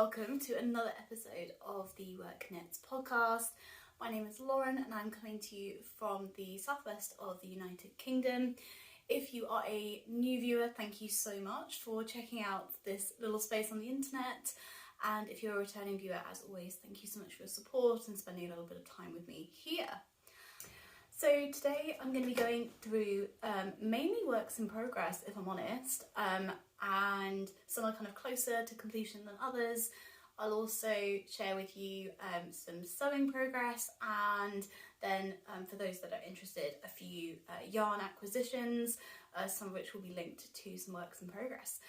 welcome to another episode of the work.knits podcast. My name is Lauren and I'm coming to you from the southwest of the United Kingdom. If you are a new viewer, thank you so much for checking out this little space on the internet, and if you're a returning viewer, as always, thank you so much for your support and spending a little bit of time with me here. So today I'm going to be going through mainly works in progress, if I'm honest, and some are kind of closer to completion than others. I'll also share with you some sewing progress, and then for those that are interested, a few yarn acquisitions, some of which will be linked to some works in progress.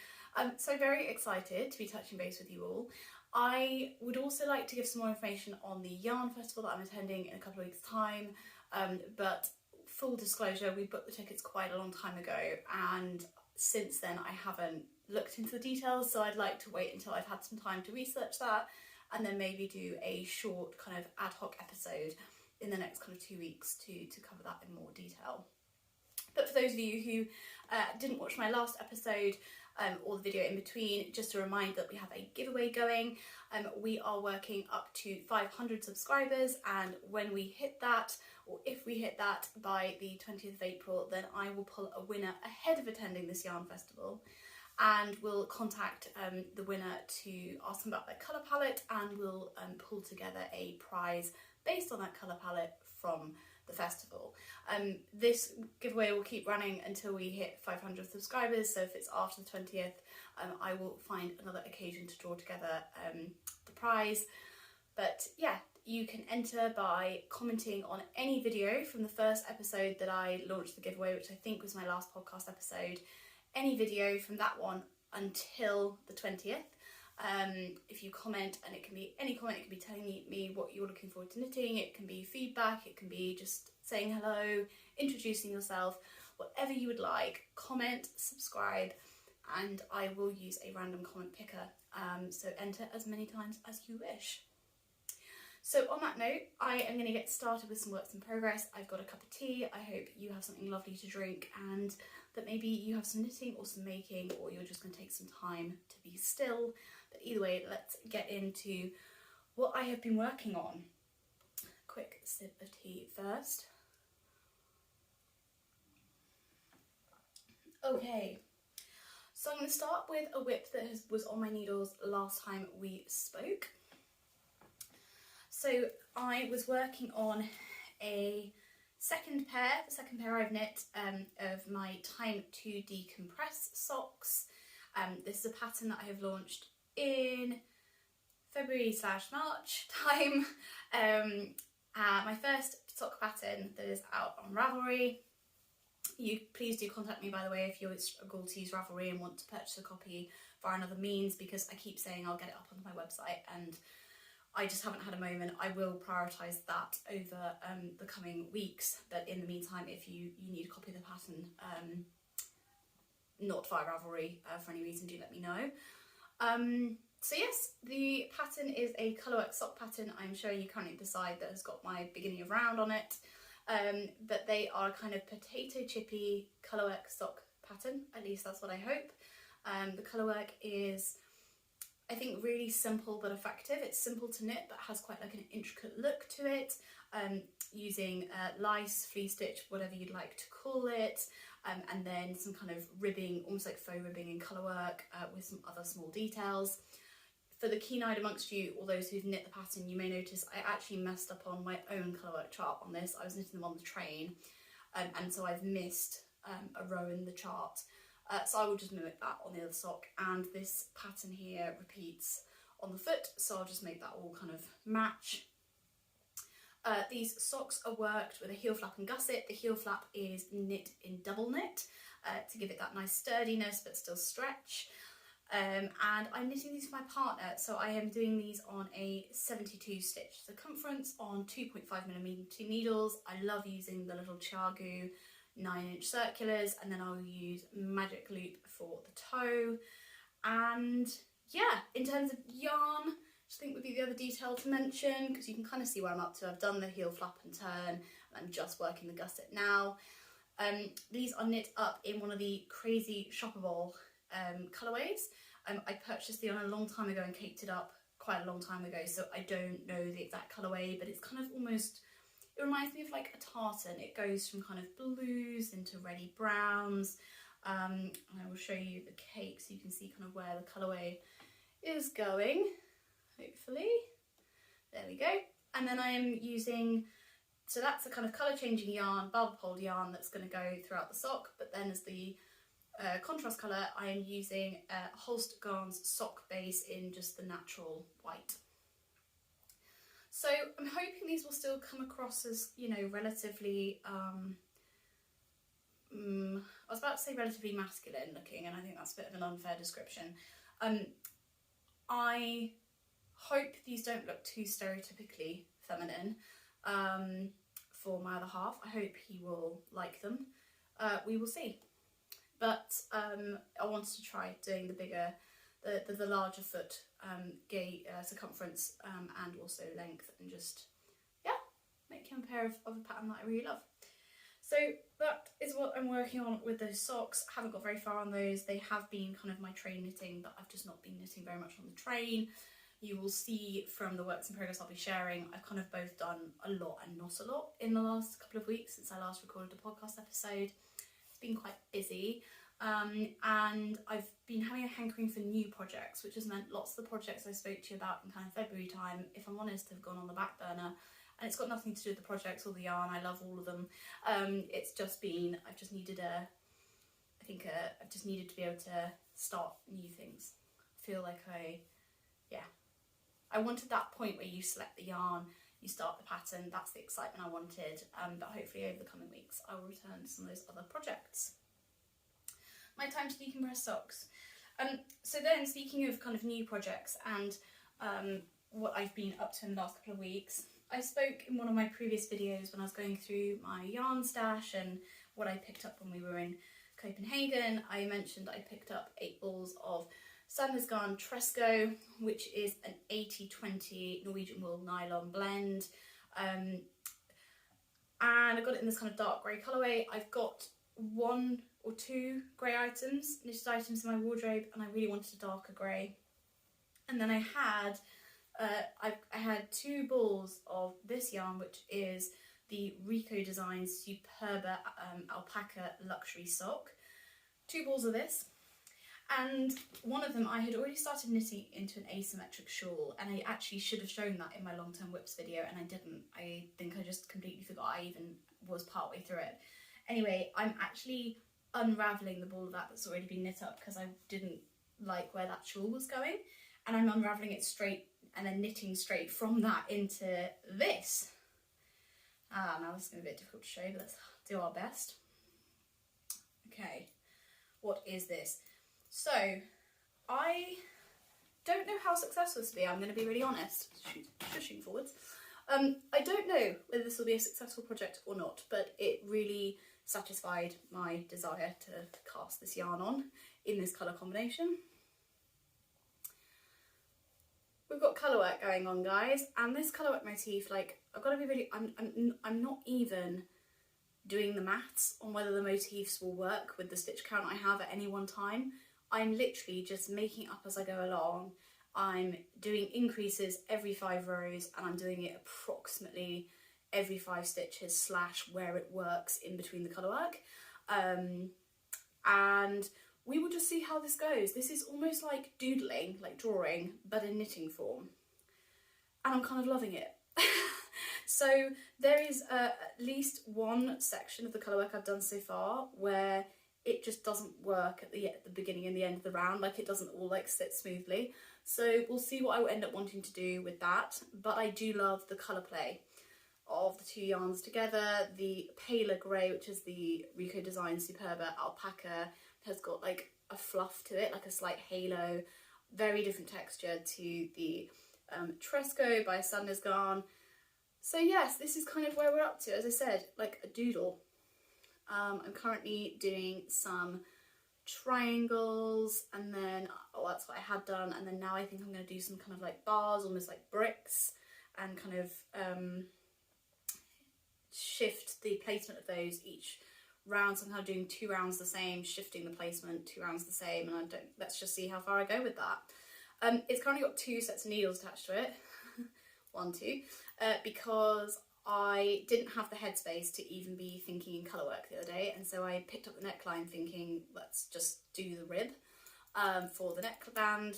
So very excited to be touching base with you all. I would also like to give some more information on the yarn festival that I'm attending in a couple of weeks' time. But full disclosure, we booked the tickets quite a long time ago, and since then I haven't looked into the details, so I'd like to wait until I've had some time to research that and then maybe do a short kind of ad hoc episode in the next kind of 2 weeks to cover that in more detail. But for those of you who didn't watch my last episode or the video in between, just a reminder that we have a giveaway going. We are working up to 500 subscribers, and when we hit that, or if we hit that by the 20th of April, then I will pull a winner ahead of attending this yarn festival, and we'll contact the winner to ask them about their colour palette, and we'll pull together a prize based on that colour palette from the festival. This giveaway will keep running until we hit 500 subscribers, so if it's after the 20th, I will find another occasion to draw together the prize. But yeah, you can enter by commenting on any video from the first episode that I launched the giveaway, which I think was my last podcast episode. Any video from that one until the 20th. If you comment, and it can be any comment, it can be telling me what you're looking forward to knitting, it can be feedback, it can be just saying hello, introducing yourself, whatever you would like. Comment, subscribe, and I will use a random comment picker, so enter as many times as you wish. So on that note, I am going to get started with some works in progress. I've got a cup of tea. I hope you have something lovely to drink, and that maybe you have some knitting or some making, or you're just going to take some time to be still. But either way, let's get into what I have been working on. Quick sip of tea first. Okay, so I'm going to start with a whip that was on my needles last time we spoke. So I was working on a second pair I've knit of my Time to Decompress socks. This is a pattern that I have launched in February/March time. My first sock pattern that is out on Ravelry. You please do contact me, by the way, if you struggle to use Ravelry and want to purchase a copy via another means, because I keep saying I'll get it up on my website and I just haven't had a moment. I will prioritise that over the coming weeks, but in the meantime, if you need a copy of the pattern, not via Ravelry for any reason, do let me know. So yes, the pattern is a colourwork sock pattern I'm showing you currently beside, that has got my beginning of round on it, but they are a kind of potato chippy colourwork sock pattern, at least that's what I hope. The colourwork is, I think, really simple but effective. It's simple to knit but has quite like an intricate look to it, using lice, flea stitch, whatever you'd like to call it, and then some kind of ribbing, almost like faux ribbing and colourwork with some other small details. For the keen-eyed amongst you, or those who've knit the pattern, you may notice I actually messed up on my own colourwork chart on this. I was knitting them on the train, and so I've missed a row in the chart. So I will just mimic that on the other sock, and this pattern here repeats on the foot, so I'll just make that all kind of match. These socks are worked with a heel flap and gusset. The heel flap is knit in double knit to give it that nice sturdiness but still stretch. And I'm knitting these for my partner, so I am doing these on a 72 stitch circumference on 2.5mm needles. I love using the little Chiagu 9-inch circulars, and then I'll use magic loop for the toe. And yeah, in terms of yarn, I think would be the other detail to mention, because you can kind of see where I'm up to. I've done the heel flap and turn, and I'm just working the gusset now. These are knit up in one of the crazy shoppable colourways. I purchased the yarn a long time ago and caked it up quite a long time ago, so I don't know the exact colourway, but it's kind of almost, it reminds me of like a tartan. It goes from kind of blues into reddy browns, and I will show you the cape so you can see kind of where the colourway is going, hopefully. There we go. And then I am using, so that's a kind of colour changing yarn, barber pole yarn that's going to go throughout the sock, but then as the contrast colour I am using Holst Garn's sock base in just the natural white. So I'm hoping these will still come across as, you know, relatively, I was about to say relatively masculine looking, and I think that's a bit of an unfair description. I hope these don't look too stereotypically feminine for my other half. I hope he will like them. We will see. But I wanted to try doing the bigger, the larger foot circumference and also length, and just, yeah, make him a pair of a pattern that I really love. So that is what I'm working on with those socks. I haven't got very far on those. They have been kind of my train knitting, but I've just not been knitting very much on the train. You will see from the works in progress I'll be sharing, I've kind of both done a lot and not a lot in the last couple of weeks since I last recorded a podcast episode. It's been quite busy, and I've been having a hankering for new projects, which has meant lots of the projects I spoke to you about in kind of February time, if I'm honest, have gone on the back burner. And it's got nothing to do with the projects or the yarn. I love all of them. It's just been, I've just needed I've just needed to be able to start new things. I feel like I wanted that point where you select the yarn, you start the pattern. That's the excitement I wanted. But hopefully over the coming weeks, I will return to some of those other projects. My time to decompress socks. So then, speaking of kind of new projects and what I've been up to in the last couple of weeks, I spoke in one of my previous videos when I was going through my yarn stash and what I picked up when we were in Copenhagen. I mentioned I picked up 8 balls of Sandnes Garn Tresco, which is an 80-20 Norwegian wool nylon blend. And I got it in this kind of dark grey colourway. I've got 1 or 2 grey items, knitted items in my wardrobe, and I really wanted a darker grey. And then I had 2 balls of this yarn, which is the Rico Designs Superba Alpaca Luxury Sock. 2 balls of this, and one of them I had already started knitting into an asymmetric shawl, and I actually should have shown that in my long-term whips video, and I didn't. I think I just completely forgot I even was partway through it. Anyway, I'm actually unravelling the ball of that that's already been knit up because I didn't like where that shawl was going, and I'm unravelling it straight and then knitting straight from that into this. Now this is going to be a bit difficult to show, but let's do our best. Okay, what is this? So, I don't know how successful this will be, I'm going to be really honest. Shushing forwards. I don't know whether this will be a successful project or not, but it really satisfied my desire to cast this yarn on in this colour combination. We've got colourwork going on, guys, and this colourwork motif, like, I've got to be really, I'm not even doing the maths on whether the motifs will work with the stitch count I have at any one time. I'm literally just making it up as I go along. I'm doing increases every 5 rows, and I'm doing it approximately every 5 stitches / where it works in between the colourwork. And we will just see how this goes. This is almost like doodling, like drawing, but in knitting form. And I'm kind of loving it. So there is at least one section of the colourwork I've done so far where it just doesn't work at the beginning and the end of the round, like it doesn't all like sit smoothly. So we'll see what I will end up wanting to do with that. But I do love the colour play of the 2 yarns together. The paler grey, which is the Rico Designs Superba Alpaca, has got like a fluff to it, like a slight halo, very different texture to the Tresco by Sandnes Garn. So yes, this is kind of where we're up to, as I said, like a doodle. I'm currently doing some triangles, and then, oh, that's what I had done, and then now I think I'm going to do some kind of like bars, almost like bricks, and kind of shift the placement of those each round. So I'm kind of doing 2 rounds the same, shifting the placement, 2 rounds the same, and let's just see how far I go with that. It's currently got 2 sets of needles attached to it, 1, 2, because I didn't have the headspace to even be thinking in colour work the other day, and so I picked up the neckline thinking, let's just do the rib for the neckband,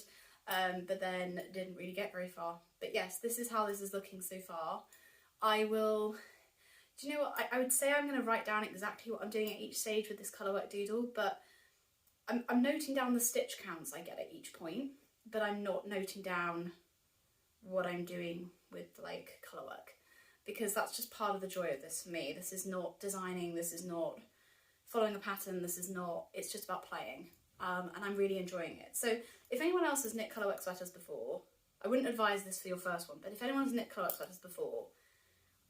but then didn't really get very far. But yes, this is how this is looking so far. I will, do you know what, I would say I'm going to write down exactly what I'm doing at each stage with this colour work doodle, but I'm noting down the stitch counts I get at each point, but I'm not noting down what I'm doing with like colour work, because that's just part of the joy of this for me. This is not designing, this is not following a pattern, this is not, it's just about playing, and I'm really enjoying it. So if anyone else has knit colour work sweaters before, I wouldn't advise this for your first one, but if anyone's knit colour work sweaters before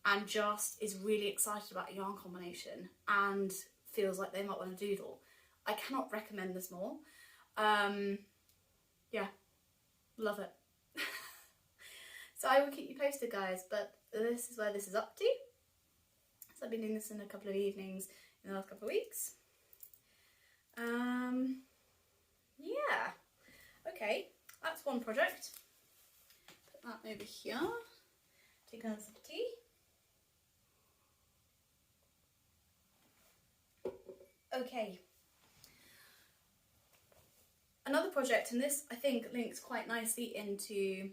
and just is really excited about a yarn combination and feels like they might want to doodle, I cannot recommend this more. Yeah, love it. So I will keep you posted, guys, but this is where this is up to. So I've been doing this in a couple of evenings in the last couple of weeks. Yeah, okay, that's one project. Put that over here, take another sip of tea. Okay. Another project, and this I think links quite nicely into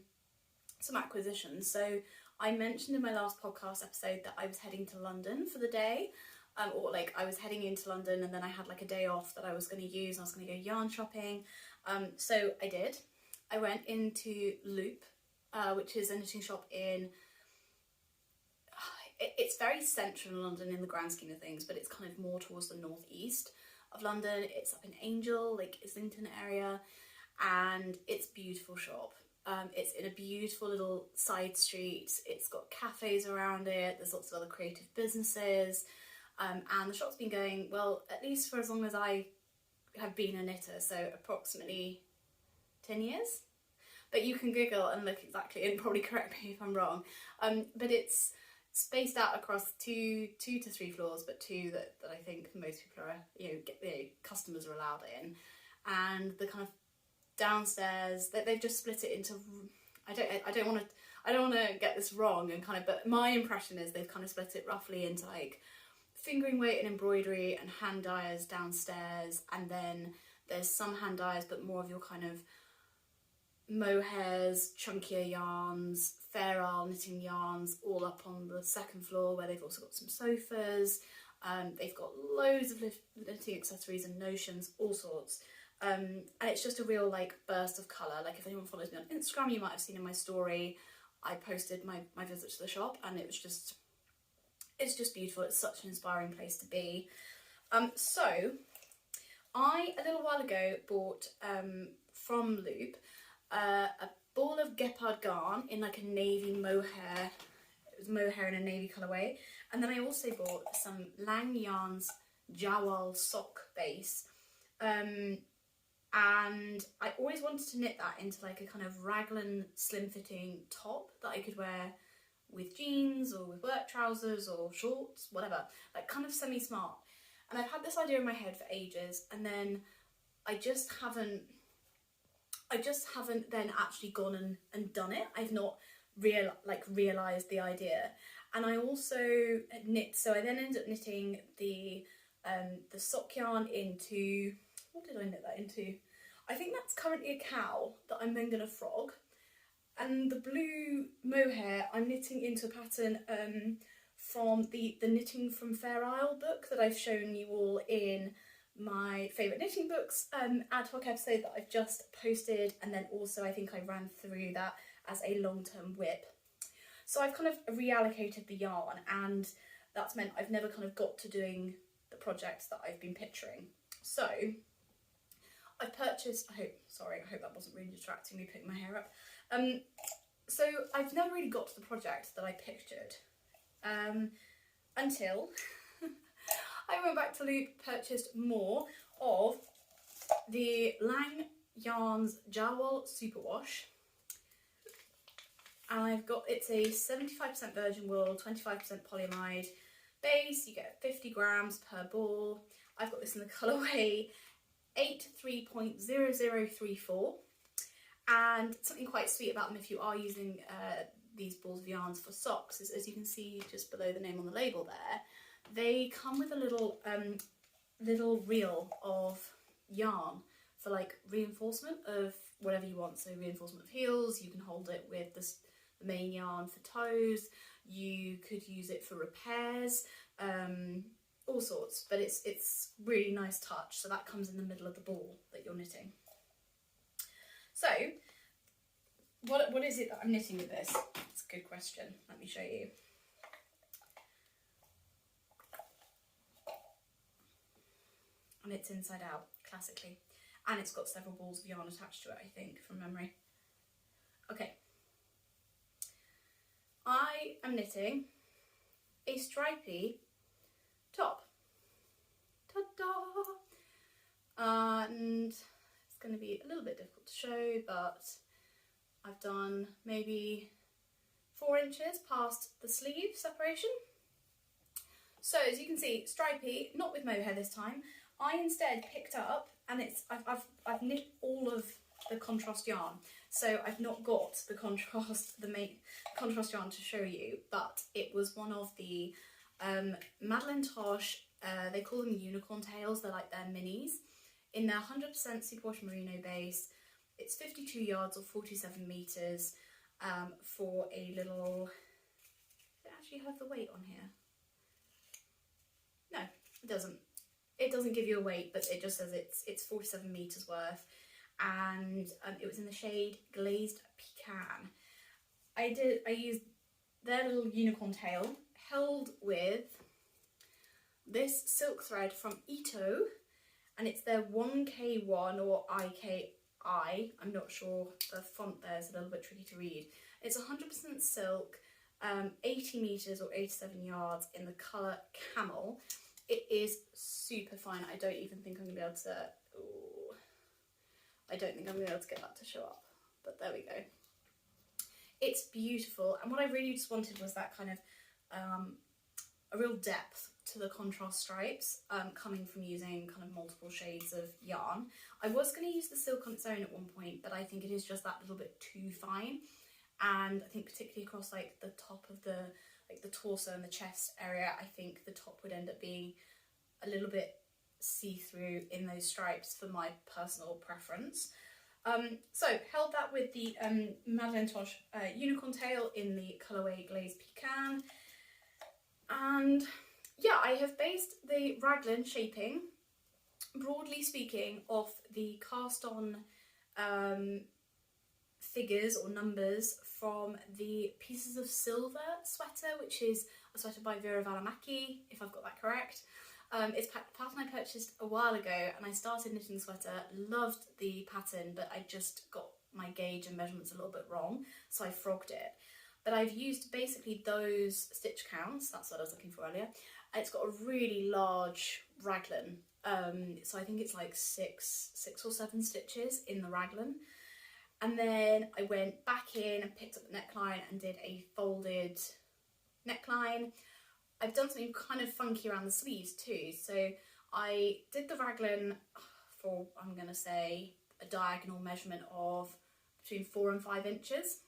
some acquisitions. So I mentioned in my last podcast episode that I was heading to London for the day, or like I was heading into London and then I had like a day off that I was going to use and I was going to go yarn shopping. So I did. I went into Loop, which is a knitting shop in, it's very central in London in the grand scheme of things, but it's kind of more towards the northeast of London. It's up in Angel, like Islington area, and it's a beautiful shop. It's in a beautiful little side street. It's got cafes around it. There's lots of other creative businesses, and the shop's been going, well, at least for as long as I have been a knitter, so approximately 10 years. But you can Google and look exactly and probably correct me if I'm wrong. But it's spaced out across two to three floors, but 2 that I think most people are, customers are allowed in. And the kind of downstairs, they've just split it into, I don't want to get this wrong, and kind of, but my impression is they've kind of split it roughly into like fingering weight and embroidery and hand dyers downstairs, and then there's some hand dyers but more of your kind of mohairs, chunkier yarns, Fair Isle knitting yarns all up on the 2nd floor, where they've also got some sofas. They've got loads of knitting accessories and notions, all sorts. And it's just a real like burst of colour. Like if anyone follows me on Instagram, you might have seen in my story, I posted my visit to the shop, and it's just beautiful. It's such an inspiring place to be. So I, a little while ago, bought from Loop a ball of Gepard yarn in like a navy mohair. It was mohair in a navy colourway. And then I also bought some Lang Yarns Jawal sock base. And I always wanted to knit that into like a kind of raglan slim fitting top that I could wear with jeans or with work trousers or shorts, whatever, like kind of semi-smart. And I've had this idea in my head for ages, and then I just haven't then actually gone and done it. I've not realised the idea. And I also knit, so I then ended up knitting the sock yarn into, what did I knit that into? I think that's currently a cowl that I'm then going to frog. And the blue mohair I'm knitting into a pattern from the Knitting from Fair Isle book that I've shown you all in my favourite knitting books ad hoc episode that I've just posted, and then also I think I ran through that as a long-term whip. So I've kind of reallocated the yarn, and that's meant I've never kind of got to doing the projects that I've been picturing. So I've purchased, I hope that wasn't really distracting me putting my hair up. So I've never really got to the project that I pictured until I went back to Loop, purchased more of the Lang Yarns Jawal Superwash. And I've got, it's a 75% virgin wool, 25% polyamide base. You get 50 grams per ball. I've got this in the colourway 83.0034. And something quite sweet about them if you are using these balls of yarns for socks is, as you can see just below the name on the label there, they come with a little little reel of yarn for like reinforcement of whatever you want. So reinforcement of heels, you can hold it with the main yarn for toes, you could use it for repairs, all sorts, but it's really nice touch. So that comes in the middle of the ball that you're knitting. So what is it that I'm knitting with this? It's a good question. Let me show you. And it's inside out, classically. And it's got several balls of yarn attached to it, I think, from memory. Okay. I am knitting a stripy top. Ta-da! And it's going to be a little bit difficult to show, but I've done maybe 4 inches past the sleeve separation. So as you can see, stripy, not with mohair this time. I instead picked up, and I've knit all of the contrast yarn, so I've not got the contrast yarn to show you, but it was one of the Madeleine Tosh, they call them unicorn tails, they're like their minis, in their 100% superwash merino base. It's 52 yards or 47 metres for a little, does it actually have the weight on here? No, it doesn't. It doesn't give you a weight, but it just says it's 47 metres worth, and it was in the shade Glazed Pecan. I used their little unicorn tail, held with this silk thread from Ito, and it's their 1K1 or IKI. I'm not sure, the font there is a little bit tricky to read. It's 100% silk, 80 metres or 87 yards in the colour Camel. It is super fine. I don't even think I'm going to be able to, I don't think I'm going to be able to get that to show up, but there we go. It's beautiful, and what I really just wanted was that kind of a real depth to the contrast stripes, coming from using kind of multiple shades of yarn. I was going to use the silk on its own at one point, but I think it is just that little bit too fine, and I think particularly across like the top of the torso and the chest area, I think the top would end up being a little bit see-through in those stripes for my personal preference. So held that with the Madeleine Tosh unicorn tail in the colourway Glazed Pecan, and yeah, I have based the raglan shaping, broadly speaking, off the cast-on figures or numbers from the Pieces of Silver sweater, which is a sweater by Vera Valimaki, if I've got that correct. It's a pattern I purchased a while ago, and I started knitting the sweater, loved the pattern, but I just got my gauge and measurements a little bit wrong, so I frogged it. But I've used basically those stitch counts, that's what I was looking for earlier. It's got a really large raglan, so I think it's like six or 7 stitches in the raglan. And then I went back in and picked up the neckline and did a folded neckline. I've done something kind of funky around the sleeves too. So I did the raglan for, I'm going to say, a diagonal measurement of between 4 and 5 inches.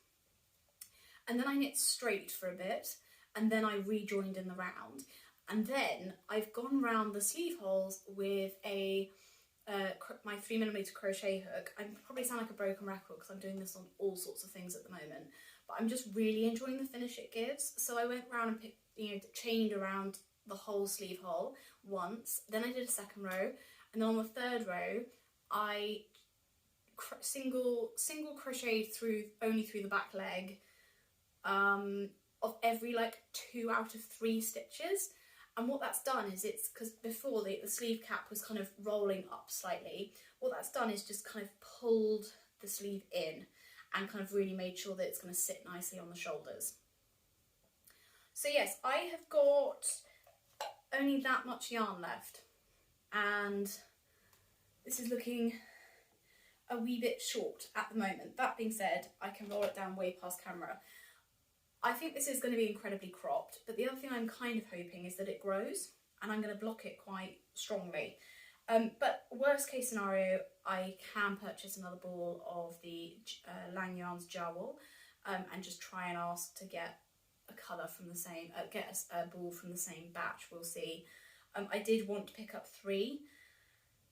And then I knit straight for a bit, and then I rejoined in the round. And then I've gone round the sleeve holes with a my 3mm crochet hook. I probably sound like a broken record because I'm doing this on all sorts of things at the moment, but I'm just really enjoying the finish it gives. So I went round and chained around the whole sleeve hole once, then I did a second row, and then on the third row I single crocheted only through the back leg of every like 2 out of 3 stitches. And what that's done is, it's because before the sleeve cap was kind of rolling up slightly, what that's done is just kind of pulled the sleeve in and kind of really made sure that it's going to sit nicely on the shoulders. So yes, I have got only that much yarn left, and this is looking a wee bit short at the moment. That being said, I can roll it down way past camera. I think this is going to be incredibly cropped, but the other thing I'm kind of hoping is that it grows, and I'm going to block it quite strongly. But worst case scenario, I can purchase another ball of the Lang Yarns Jowl, and just try and ask to get a colour from the same, get a ball from the same batch. We'll see. I did want to pick up 3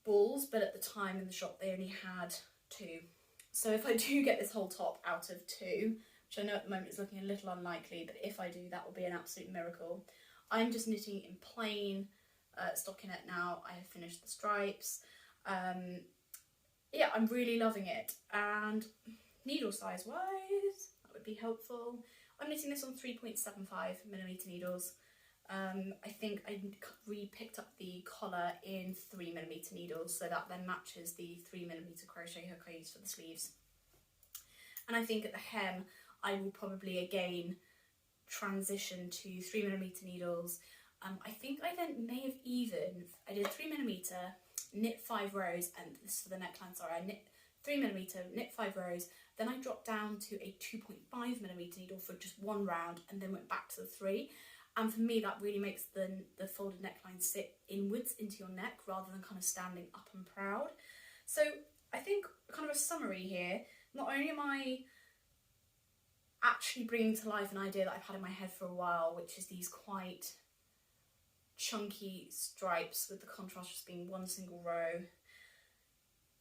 balls, but at the time in the shop they only had 2. So if I do get this whole top out of 2, which I know at the moment is looking a little unlikely, but if I do, that will be an absolute miracle. I'm just knitting in plain stockinette now. I have finished the stripes. Yeah, I'm really loving it. And needle size wise, that would be helpful. I'm knitting this on 3.75mm needles. I think I re-picked up the collar in 3mm needles, so that then matches the 3mm crochet hook I use for the sleeves. And I think at the hem I will probably again transition to 3mm needles. I think I then may have even, I did 3mm, knit 5 rows, and this is for the neckline, sorry, I knit 3mm, knit 5 rows, then I dropped down to a 2.5mm needle for just 1 round, and then went back to the 3. And for me, that really makes the folded neckline sit inwards into your neck rather than kind of standing up and proud. So I think kind of a summary here, not only am I actually bringing to life an idea that I've had in my head for a while, which is these quite chunky stripes with the contrast just being 1 single row,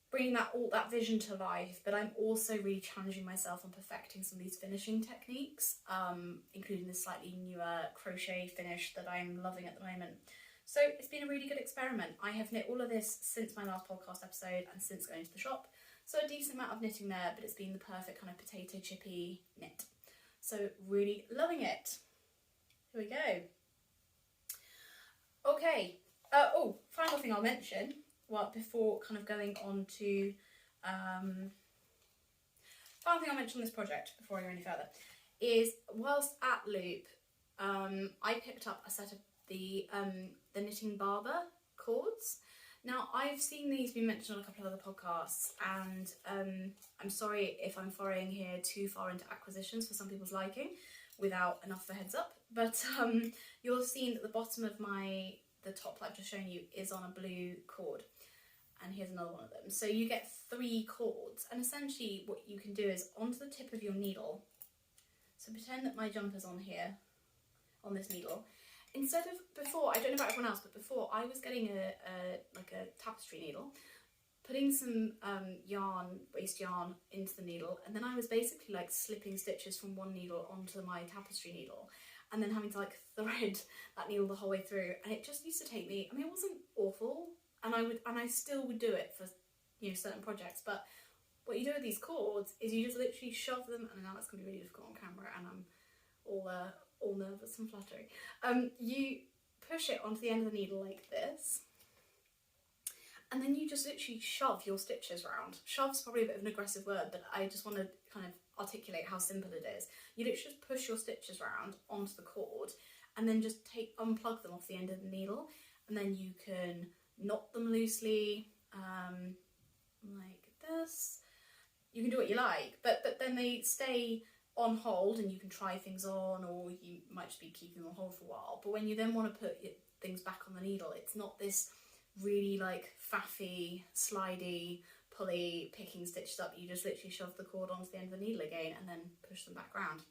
bringing all that vision to life, but I'm also really challenging myself on perfecting some of these finishing techniques, including this slightly newer crochet finish that I'm loving at the moment. So it's been a really good experiment. I have knit all of this since my last podcast episode and since going to the shop, so a decent amount of knitting there, but it's been the perfect kind of potato chippy knit. So really loving it. Here we go. Okay, oh, final thing I'll mention, well, before kind of going on to, final thing I'll mention on this project before I go any further, is whilst at Loop, I picked up a set of the Knitting Barber cords. Now, I've seen these being mentioned on a couple of other podcasts, and I'm sorry if I'm foraying here too far into acquisitions for some people's liking, without enough of a heads up, but you'll have seen that the bottom of the top that I've just shown you is on a blue cord, and here's another one of them. So you get 3 cords, and essentially what you can do is onto the tip of your needle, so pretend that my jumper's on here, on this needle. Instead of before, I don't know about everyone else, but before I was getting like a tapestry needle, putting some waste yarn into the needle, and then I was basically like slipping stitches from one needle onto my tapestry needle, and then having to like thread that needle the whole way through, and it just used to take me, I mean, it wasn't awful, and I still would do it for, you know, certain projects, but what you do with these cords is you just literally shove them, and now that's going to be really difficult on camera, and I'm all nervous and fluttery. You push it onto the end of the needle like this, and then you just literally shove your stitches around. Shove's probably a bit of an aggressive word, but I just want to kind of articulate how simple it is. You literally just push your stitches around onto the cord, and then just unplug them off the end of the needle, and then you can knot them loosely, like this. You can do what you like, but then they stay on hold, and you can try things on, or you might just be keeping them on hold for a while. But when you then want to put things back on the needle, it's not this really like faffy, slidey, pulley, picking stitches up. You just literally shove the cord onto the end of the needle again and then push them back round.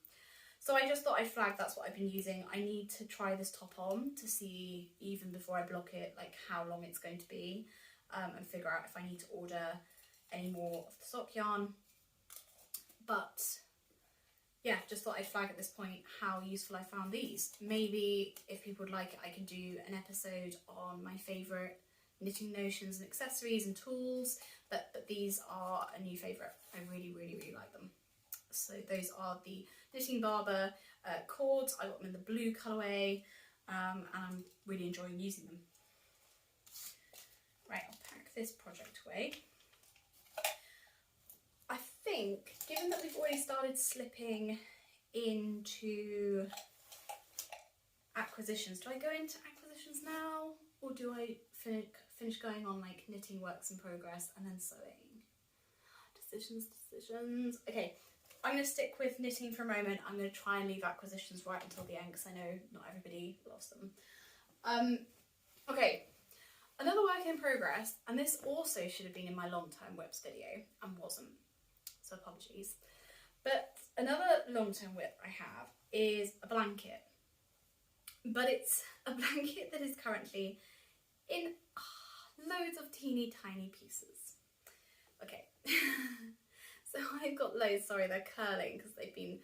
So I just thought I'd flag that's what I've been using. I need to try this top on to see, even before I block it, like how long it's going to be, and figure out if I need to order any more of the sock yarn. But yeah, just thought I'd flag at this point how useful I found these. Maybe if people would like it, I can do an episode on my favourite knitting notions and accessories and tools, but these are a new favourite. I really, really, really like them. So those are the Knitting Barber cords. I got them in the blue colourway, and I'm really enjoying using them. Right, I'll pack this project away. I think, given that we've already started slipping into acquisitions, do I go into acquisitions now, or do I finish going on like knitting works in progress and then sewing? Decisions. Okay, I'm going to stick with knitting for a moment. I'm going to try and leave acquisitions right until the end, because I know not everybody loves them. Okay, Another work in progress, and this also should have been in my long-term whips video and wasn't, so apologies. But another long-term whip I have is a blanket, but it's a blanket that is currently in loads of teeny tiny pieces. Okay, so I've got loads, sorry they're curling because they've been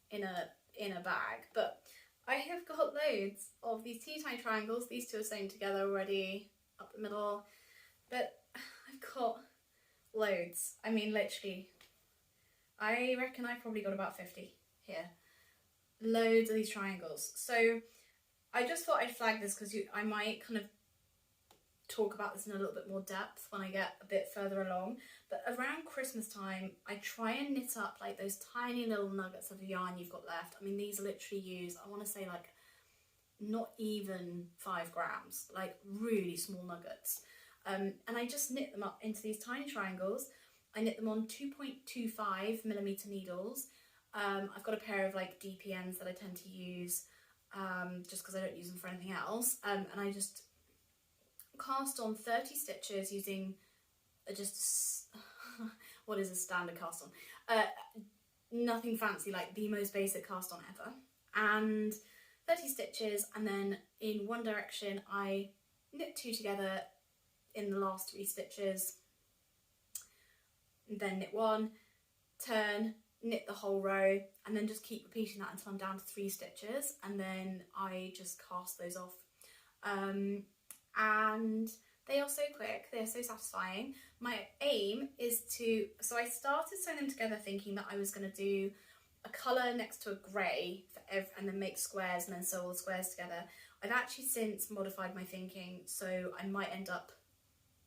in a bag, but I have got loads of these teeny tiny triangles. These two are sewn together already up the middle, but I've got loads. I mean, literally, I reckon I've probably got about 50 here. Loads of these triangles. So I just thought I'd flag this because I might kind of talk about this in a little bit more depth when I get a bit further along. But around Christmas time, I try and knit up like those tiny little nuggets of yarn you've got left. I mean, these are literally used, I want to say like not even 5 grams, like really small nuggets. And I just knit them up into these tiny triangles. I knit them on 2.25mm needles. I've got a pair of like DPNs that I tend to use just because I don't use them for anything else. And I just cast on 30 stitches using just what is a standard cast on? Nothing fancy, like the most basic cast on ever. And 30 stitches, and then in one direction I knit 2 together in the last 3 stitches, then knit 1, turn, knit the whole row, and then just keep repeating that until I'm down to 3 stitches, and then I just cast those off. And they are so quick, they are so satisfying. My aim is so I started sewing them together thinking that I was going to do a colour next to a grey and then make squares and then sew all the squares together. I've actually since modified my thinking, so I might end up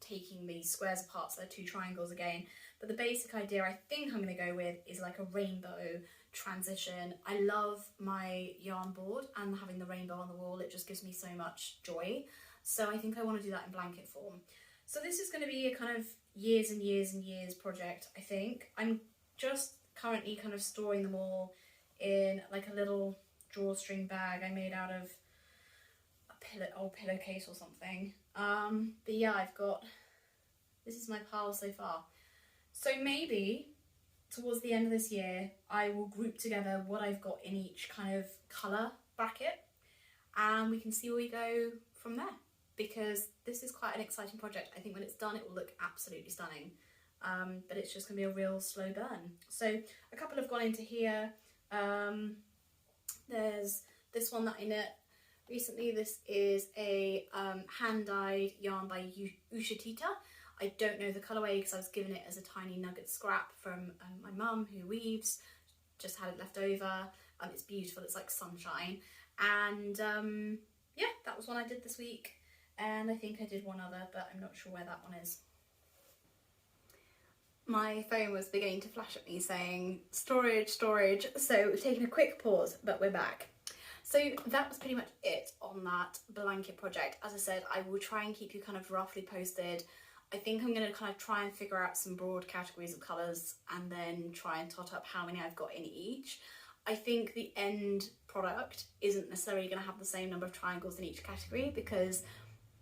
taking these squares apart, so they're 2 triangles again. But the basic idea I think I'm going to go with is like a rainbow transition. I love my yarn board and having the rainbow on the wall, it just gives me so much joy. So I think I want to do that in blanket form. So this is going to be a kind of years and years and years project, I think. I'm just currently kind of storing them all in like a little drawstring bag I made out of a old pillowcase or something. But yeah, this is my pile so far. So maybe towards the end of this year, I will group together what I've got in each kind of colour bracket, and we can see where we go from there. Because this is quite an exciting project. I think when it's done, it will look absolutely stunning. But it's just going to be a real slow burn. So a couple have gone into here. There's this one that I knit recently. This is a hand-dyed yarn by Ushatita. I don't know the colourway because I was given it as a tiny nugget scrap from my mum who weaves. Just had it left over. It's beautiful. It's like sunshine. And yeah, that was one I did this week. And I think I did one other, but I'm not sure where that one is. My phone was beginning to flash at me saying storage, storage. So we've taken a quick pause, but we're back. So that was pretty much it on that blanket project. As I said, I will try and keep you kind of roughly posted. I think I'm going to kind of try and figure out some broad categories of colours and then try and tot up how many I've got in each. I think the end product isn't necessarily going to have the same number of triangles in each category because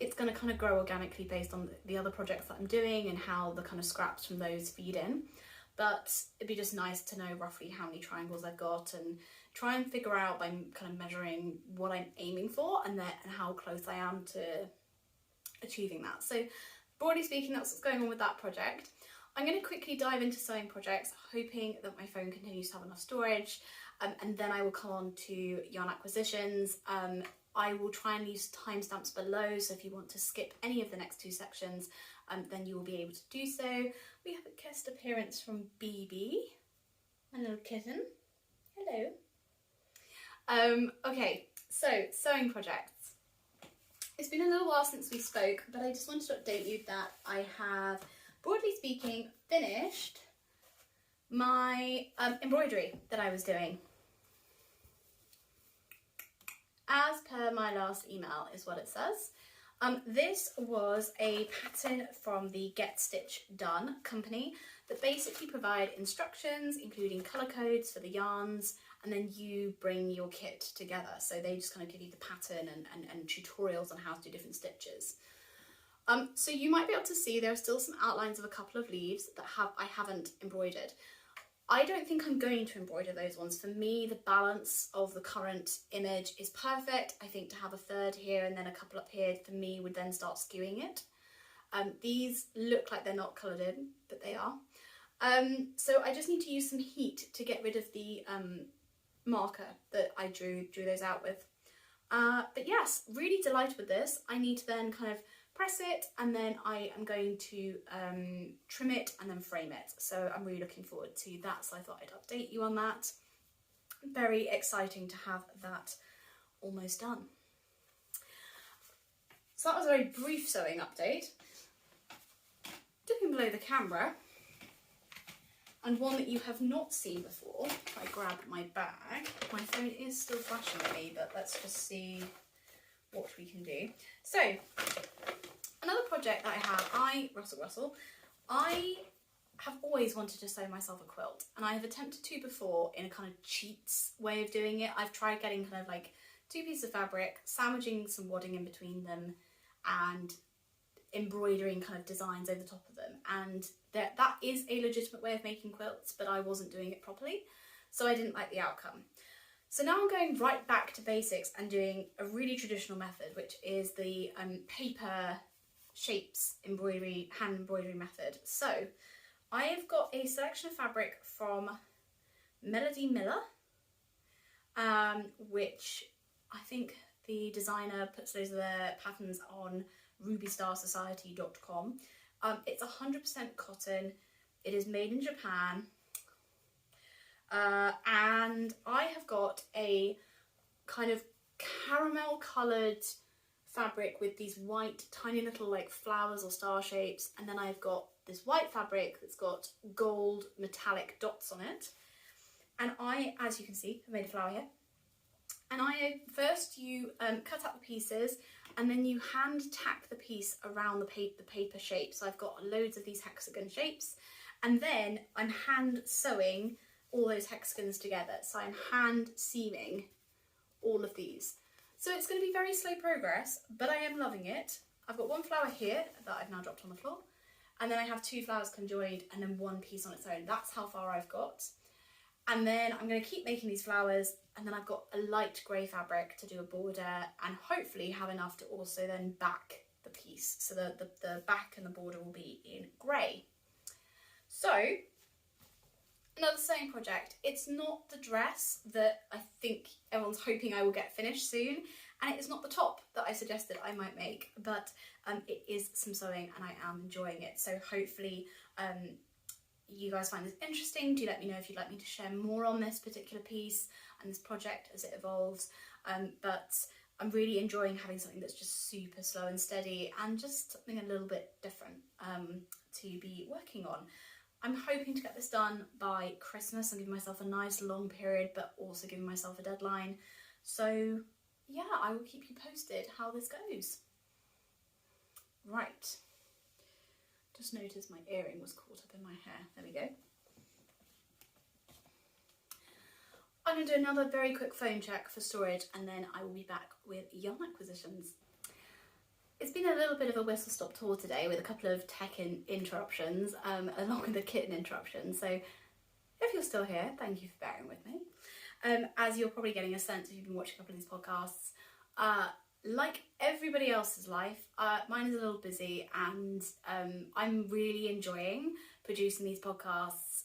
it's going to kind of grow organically based on the other projects that I'm doing and how the kind of scraps from those feed in. But it'd be just nice to know roughly how many triangles I've got and try and figure out by kind of measuring what I'm aiming for and how close I am to achieving that. So broadly speaking, that's what's going on with that project. I'm going to quickly dive into sewing projects, hoping that my phone continues to have enough storage, and then I will come on to yarn acquisitions. I will try and use timestamps below, so if you want to skip any of the next 2 sections, then you will be able to do so. We have a guest appearance from BB, my little kitten. Hello. Okay, so sewing projects. It's been a little while since we spoke, but I just wanted to update you that I have, broadly speaking, finished my embroidery that I was doing. As per my last email is what it says. This was a pattern from the Get Stitch Done company that basically provide instructions, including colour codes for the yarns, and then you bring your kit together. So they just kind of give you the pattern and tutorials on how to do different stitches. So you might be able to see there are still some outlines of a couple of leaves that I haven't embroidered. I don't think I'm going to embroider those ones. For me, the balance of the current image is perfect. I think to have a third here and then a couple up here, for me, would then start skewing it. These look like they're not coloured in, but they are. So I just need to use some heat to get rid of the marker that I drew those out with. But yes, really delighted with this. I need to then kind of press it, and then I am going to trim it and then frame it. So I'm really looking forward to that. So I thought I'd update you on that. Very exciting to have that almost done. So that was a very brief sewing update. Dipping below the camera, and one that you have not seen before. If I grab my bag, my phone is still flashing at me, but let's just see what we can do. So, another project that I have, I have always wanted to sew myself a quilt, and I have attempted to before in a kind of cheats way of doing it. I've tried getting kind of like 2 pieces of fabric, sandwiching some wadding in between them, and embroidering kind of designs over the top of them, and that is a legitimate way of making quilts, but I wasn't doing it properly, so I didn't like the outcome. So now I'm going right back to basics and doing a really traditional method, which is the paper shapes embroidery, hand embroidery method. So I have got a selection of fabric from Melody Miller, which I think the designer puts those of their patterns on rubystarsociety.com. It's 100% cotton. It is made in Japan. And I have got a kind of caramel coloured fabric with these white tiny little like flowers or star shapes, and then I've got this white fabric that's got gold metallic dots on it, and I, as you can see, have made a flower here. And first you cut up the pieces, and then you hand tack the piece around the paper shape. So I've got loads of these hexagon shapes, and then I'm hand sewing all those hexagons together. So I'm hand seaming all of these. So it's going to be very slow progress, but I am loving it. I've got one flower here that I've now dropped on the floor, and then I have 2 flowers conjoined and then 1 piece on its own. That's how far I've got. And then I'm going to keep making these flowers, and then I've got a light grey fabric to do a border, and hopefully have enough to also then back the piece, so that the back and the border will be in grey. So, another sewing project. It's not the dress that I think everyone's hoping I will get finished soon, and it is not the top that I suggested I might make, but it is some sewing and I am enjoying it. So hopefully you guys find this interesting. Do let me know if you'd like me to share more on this particular piece and this project as it evolves. But I'm really enjoying having something that's just super slow and steady, and just something a little bit different to be working on. I'm hoping to get this done by Christmas and give myself a nice long period, but also giving myself a deadline. So yeah, I will keep you posted how this goes. Right. Just noticed my earring was caught up in my hair. There we go. I'm going to do another very quick phone check for storage, and then I will be back with yarn acquisitions. It's been a little bit of a whistle-stop tour today with a couple of tech interruptions, along with a kitten interruption. So if you're still here, thank you for bearing with me. As you're probably getting a sense if you've been watching a couple of these podcasts, like everybody else's life, mine is a little busy, and I'm really enjoying producing these podcasts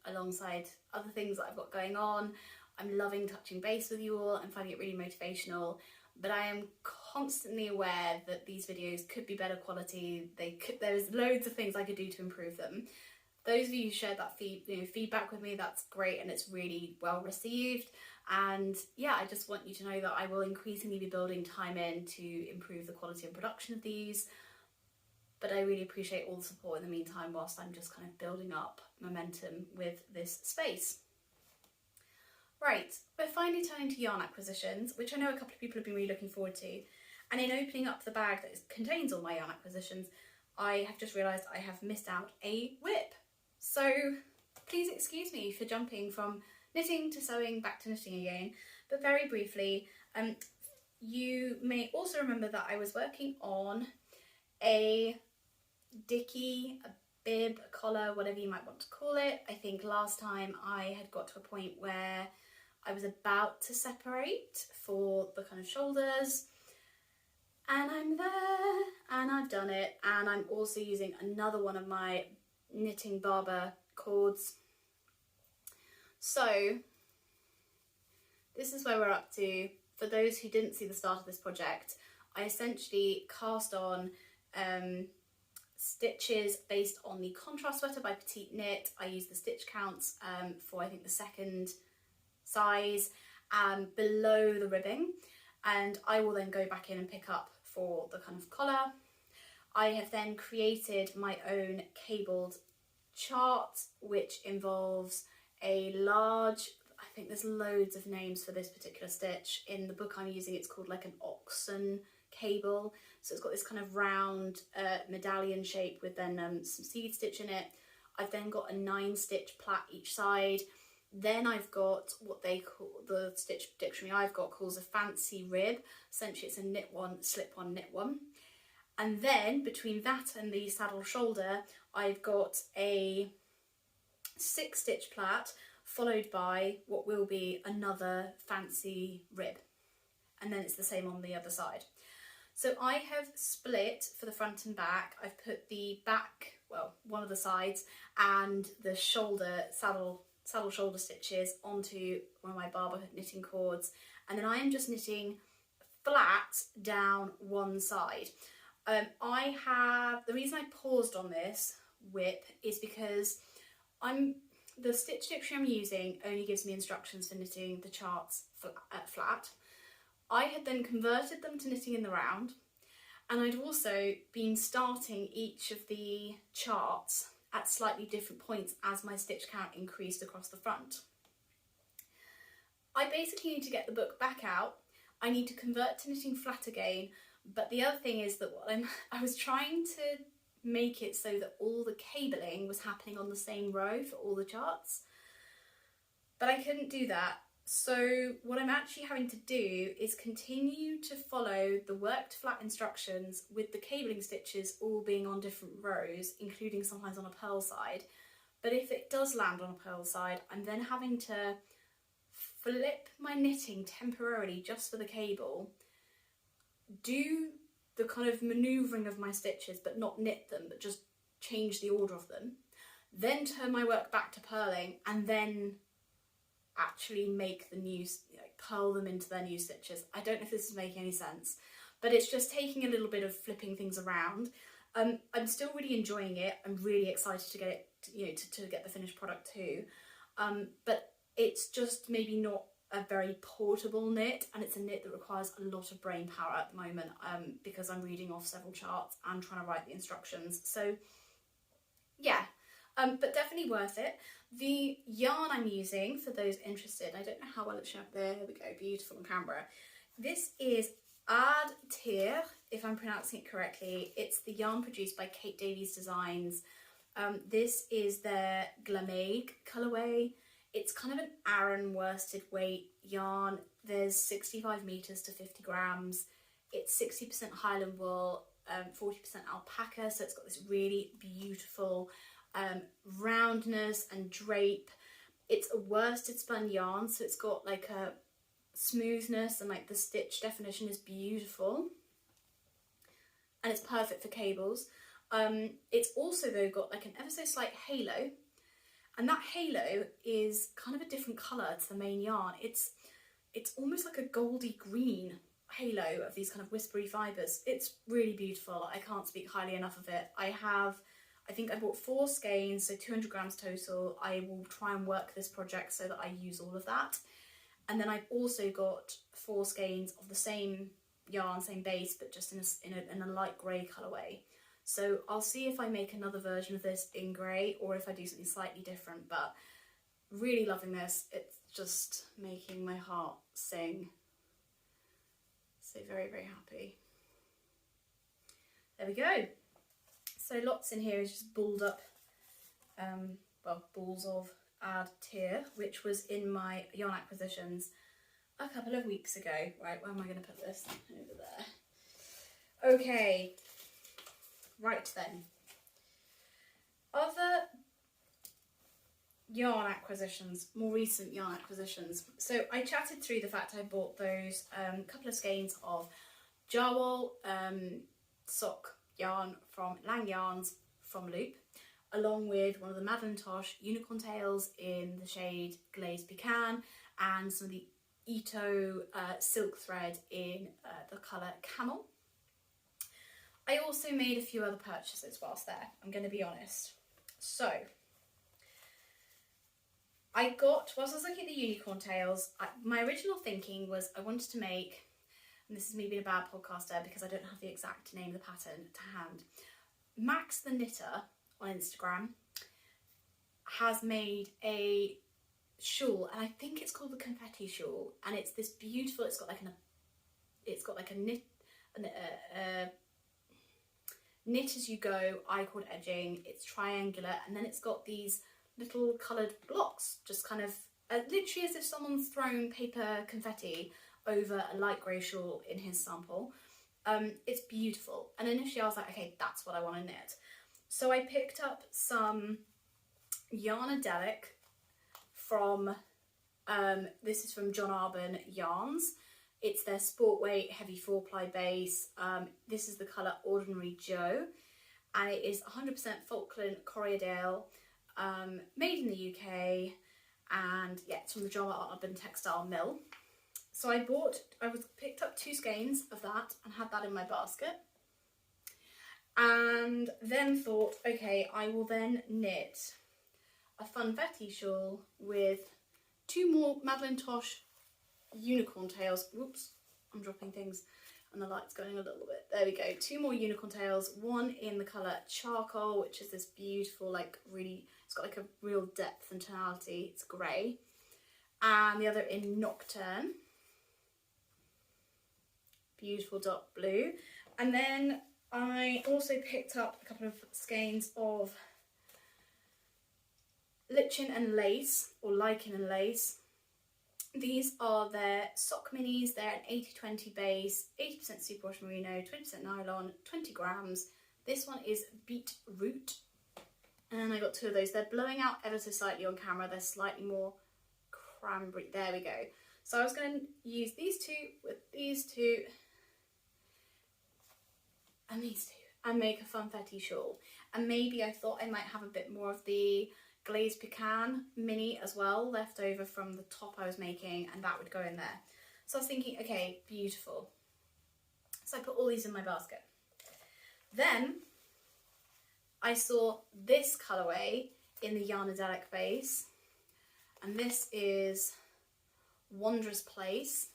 alongside other things that I've got going on. I'm loving touching base with you all and finding it really motivational, but I am constantly aware that these videos could be better quality. There's loads of things I could do to improve them. Those of you who shared that feedback with me, that's great, and it's really well received. And yeah, I just want you to know that I will increasingly be building time in to improve the quality and production of these. But I really appreciate all the support in the meantime, whilst I'm just kind of building up momentum with this space. Right, we're finally turning to yarn acquisitions, which I know a couple of people have been really looking forward to. And in opening up the bag that contains all my yarn acquisitions, I have just realised I have missed out a whip. So please excuse me for jumping from knitting to sewing back to knitting again. But very briefly, you may also remember that I was working on a dicky, a bib, a collar, whatever you might want to call it. I think last time I had got to a point where I was about to separate for the kind of shoulders, and I'm there, and I've done it, and I'm also using another one of my knitting barber cords. So this is where we're up to. For those who didn't see the start of this project, I essentially cast on stitches based on the contrast sweater by Petite Knit. I used the stitch counts for, I think, the second size below the ribbing, and I will then go back in and pick up for the kind of collar. I have then created my own cabled chart, which involves a large, I think there's loads of names for this particular stitch. In the book I'm using, it's called like an oxen cable. So it's got this kind of round medallion shape with then some seed stitch in it. I've then got a 9-stitch plait each side. Then I've got what they call, the stitch dictionary I've got calls a fancy rib. Essentially it's a knit one, slip one, knit one. And then between that and the saddle shoulder, I've got a 6-stitch plait followed by what will be another fancy rib. And then it's the same on the other side. So I have split for the front and back. I've put the back, well, one of the sides, and the shoulder, saddle shoulder stitches onto one of my barber knitting cords. And then I am just knitting flat down one side. The reason I paused on this whip is because the stitch dictionary I'm using only gives me instructions for knitting the charts flat. I had then converted them to knitting in the round, and I'd also been starting each of the charts at slightly different points as my stitch count increased across the front. I basically need to get the book back out. I need to convert to knitting flat again, but the other thing is that I was trying to make it so that all the cabling was happening on the same row for all the charts, but I couldn't do that. So what I'm actually having to do is continue to follow the worked flat instructions with the cabling stitches all being on different rows, including sometimes on a purl side. But if it does land on a purl side, I'm then having to flip my knitting temporarily just for the cable, do the kind of manoeuvring of my stitches but not knit them, but just change the order of them, then turn my work back to purling, and then actually make the new, purl them into their new stitches. I don't know if this is making any sense, but it's just taking a little bit of flipping things around. I'm still really enjoying it. I'm really excited to get it, to get the finished product too. But it's just maybe not a very portable knit, and it's a knit that requires a lot of brain power at the moment because I'm reading off several charts and trying to write the instructions. So yeah, but definitely worth it. The yarn I'm using, for those interested, I don't know how well it's shown up. There we go, beautiful on camera. This is Ad Tir, if I'm pronouncing it correctly. It's the yarn produced by Kate Davies Designs. This is their Glamade colourway. It's kind of an Aran worsted weight yarn. There's 65 meters to 50 grams. It's 60% Highland wool, 40% alpaca, so it's got this really beautiful roundness and drape. It's a worsted spun yarn, so it's got like a smoothness, and like the stitch definition is beautiful, and it's perfect for cables. It's also though got like an ever so slight halo, and that halo is kind of a different colour to the main yarn. It's almost like a goldy green halo of these kind of whispery fibres. It's really beautiful. I can't speak highly enough of it. I think I bought 4 skeins, so 200 grams total. I will try and work this project so that I use all of that. And then I've also got 4 skeins of the same yarn, same base, but just in a light grey colourway. So I'll see if I make another version of this in grey, or if I do something slightly different, but really loving this. It's just making my heart sing. So very, very happy. There we go. So lots in here is just balled up, balls of Ad Tir, which was in my yarn acquisitions a couple of weeks ago. Right, where am I going to put this? Over there. Okay, Right then. Other yarn acquisitions, more recent yarn acquisitions. So I chatted through the fact I bought those couple of skeins of jarwol sock yarn from Lang Yarns from Loop, along with one of the Madeleine Tosh unicorn tails in the shade Glazed Pecan, and some of the Ito silk thread in the colour Camel. I also made a few other purchases whilst there, I'm going to be honest. So whilst I was looking at the unicorn tails, my original thinking was I wanted to make, and this is me being a bad podcaster because I don't have the exact name of the pattern to hand, Max the Knitter on Instagram has made a shawl, and I think it's called the confetti shawl, and it's this beautiful, it's got like a knit as you go I-cord edging, it's triangular, and then it's got these little coloured blocks, just kind of literally as if someone's thrown paper confetti over a light grey shawl in his sample. It's beautiful, and initially I was like, okay, that's what I want to knit. So I picked up some Yarnadelic from, this is from John Arbon Yarns. It's their sport weight heavy 4-ply base. This is the colour Ordinary Joe, and it is 100% Falkland Corriedale, made in the UK, and yeah, it's from the John Arbon Textile Mill. So I picked up 2 skeins of that and had that in my basket, and then thought, okay, I will then knit a funfetti shawl with 2 more Madeleine Tosh unicorn tails. Whoops, I'm dropping things and the light's going a little bit. There we go. 2 more unicorn tails, one in the colour Charcoal, which is this beautiful, like really, it's got like a real depth and tonality, it's grey, and the other in Nocturne, beautiful dark blue. And then I also picked up a couple of skeins of Lichen and Lace, or Lichen and Lace. These are their sock minis. They're an 80-20 base, 80% superwash merino, 20% nylon, 20 grams. This one is Beetroot, and I got 2 of those. They're blowing out ever so slightly on camera. They're slightly more cranberry. There we go. So I was going to use these 2 with these 2 and these 2 and make a funfetti shawl. And maybe I thought I might have a bit more of the Glazed Pecan mini as well left over from the top I was making, and that would go in there. So I was thinking, okay, beautiful. So I put all these in my basket. Then I saw this colourway in the Yarnadelic base, and this is Wondrous Place.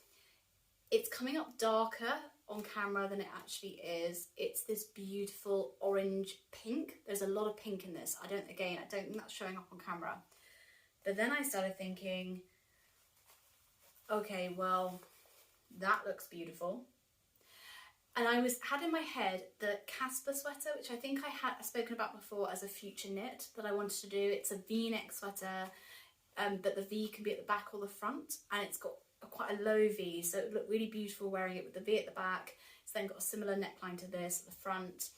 It's coming up darker on camera than it actually is. It's this beautiful orange pink. There's a lot of pink in this. I don't think that's showing up on camera. But then I started thinking, okay, well, that looks beautiful. And I had in my head the Casper sweater, which I think I had spoken about before as a future knit that I wanted to do. It's a V-neck sweater, but the V can be at the back or the front, and it's got quite a low V, so it would look really beautiful wearing it with the V at the back. It's then got a similar neckline to this at the front.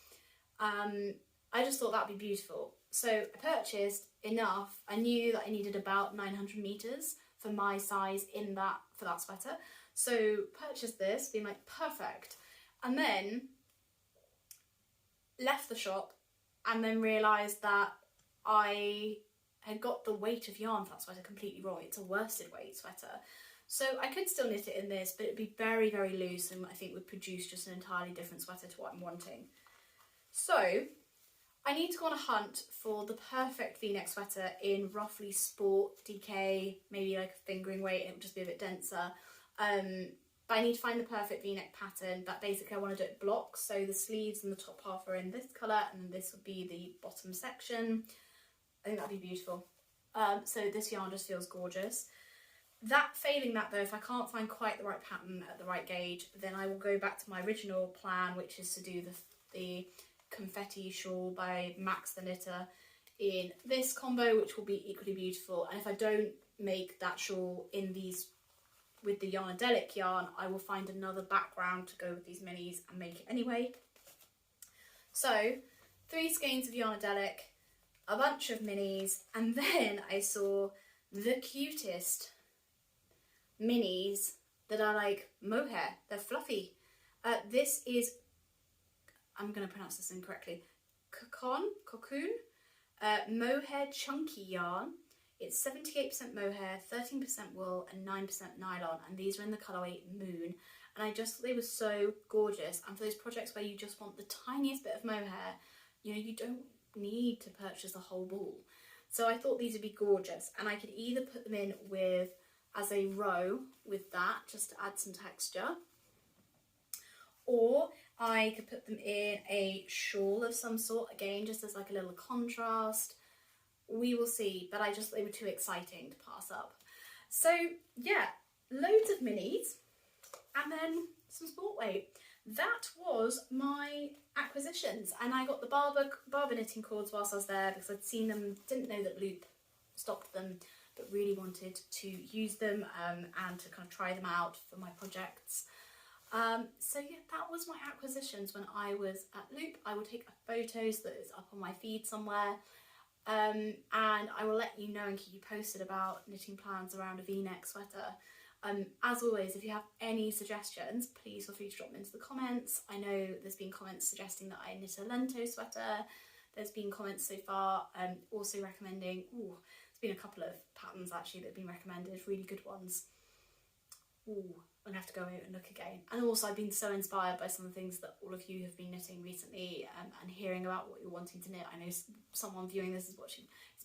I just thought that'd be beautiful. So I purchased enough. I knew that I needed about 900 meters for my size for that sweater. So purchased this, being like, perfect. And then left the shop and then realised that I had got the weight of yarn for that sweater completely wrong. It's a worsted weight sweater. So I could still knit it in this, but it'd be very, very loose, and I think would produce just an entirely different sweater to what I'm wanting. So I need to go on a hunt for the perfect V-neck sweater in roughly sport DK, maybe like a fingering weight, it would just be a bit denser. But I need to find the perfect V-neck pattern. But basically I want to do it blocks, so the sleeves and the top half are in this colour, and then this would be the bottom section. I think that'd be beautiful. So this yarn just feels gorgeous. Failing that though, if I can't find quite the right pattern at the right gauge, then I will go back to my original plan, which is to do the confetti shawl by Max the Knitter in this combo, which will be equally beautiful. And if I don't make that shawl in these with the Yarnadelic yarn, I will find another background to go with these minis and make it anyway. So 3 skeins of Yarnadelic, a bunch of minis, and then I saw the cutest minis that are like mohair. They're fluffy. This is, I'm going to pronounce this incorrectly, cocoon, mohair chunky yarn. It's 78% mohair, 13% wool and 9% nylon, and these are in the colourway Moon, and I just thought they were so gorgeous. And for those projects where you just want the tiniest bit of mohair, you know, you don't need to purchase a whole ball. So I thought these would be gorgeous, and I could either put them in with as a row with that, just to add some texture, or I could put them in a shawl of some sort, again just as like a little contrast. We will see, but I just, they were too exciting to pass up. So yeah, loads of minis and then some sport weight. That was my acquisitions, and I got the Barber knitting cords whilst I was there because I'd seen them, didn't know that Loop stocked them, but really wanted to use them and to kind of try them out for my projects. So yeah, that was my acquisitions when I was at Loop. I will take a photo so that it's up on my feed somewhere. And I will let you know and keep you posted about knitting plans around a V-neck sweater. As always, if you have any suggestions, please feel free to drop them into the comments. I know there's been comments suggesting that I knit a Lento sweater. There's been comments so far also recommending, there's been a couple of patterns actually that have been recommended, really good ones. I'm gonna have to go and look again. And also I've been so inspired by some of the things that all of you have been knitting recently and hearing about what you're wanting to knit. I know someone viewing this is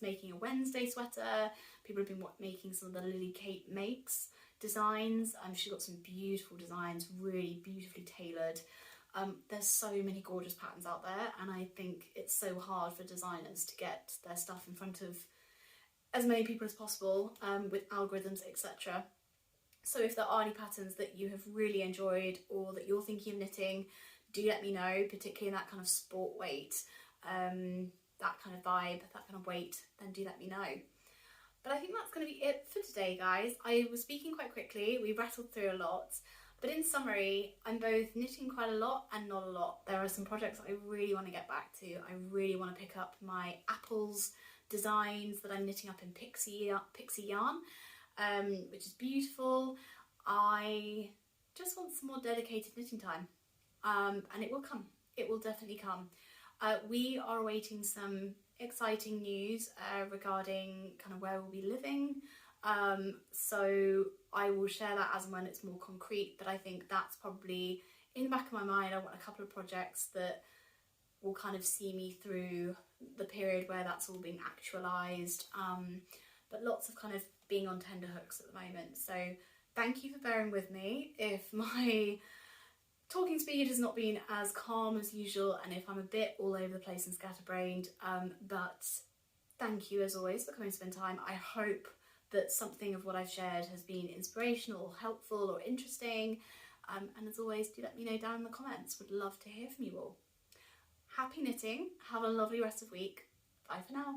making a Wednesday sweater. People have been making some of the Lily Kate Makes designs. She's got some beautiful designs, really beautifully tailored. There's so many gorgeous patterns out there, and I think it's so hard for designers to get their stuff in front of as many people as possible with algorithms, etc. So if there are any patterns that you have really enjoyed or that you're thinking of knitting, do let me know, particularly in that kind of sport weight, that kind of vibe, that kind of weight, then do let me know. But I think that's going to be it for today, guys. I was speaking quite quickly, we rattled through a lot, but in summary, I'm both knitting quite a lot and not a lot. There are some projects that I really want to get back to. I really want to pick up my apples designs that I'm knitting up in pixie yarn. Which is beautiful. I just want some more dedicated knitting time, and it will come. It will definitely come. We are awaiting some exciting news regarding kind of where we'll be living, so I will share that as and when it's more concrete, but I think that's probably in the back of my mind. I want a couple of projects that will kind of see me through the period where that's all being actualised, but lots of kind of being on tenterhooks at the moment. So thank you for bearing with me if my talking speed has not been as calm as usual and if I'm a bit all over the place and scatterbrained, but thank you as always for coming to spend time. I hope that something of what I've shared has been inspirational, helpful or interesting, and as always, do let me know down in the comments. Would love to hear from you all. Happy knitting, have a lovely rest of the week. Bye for now.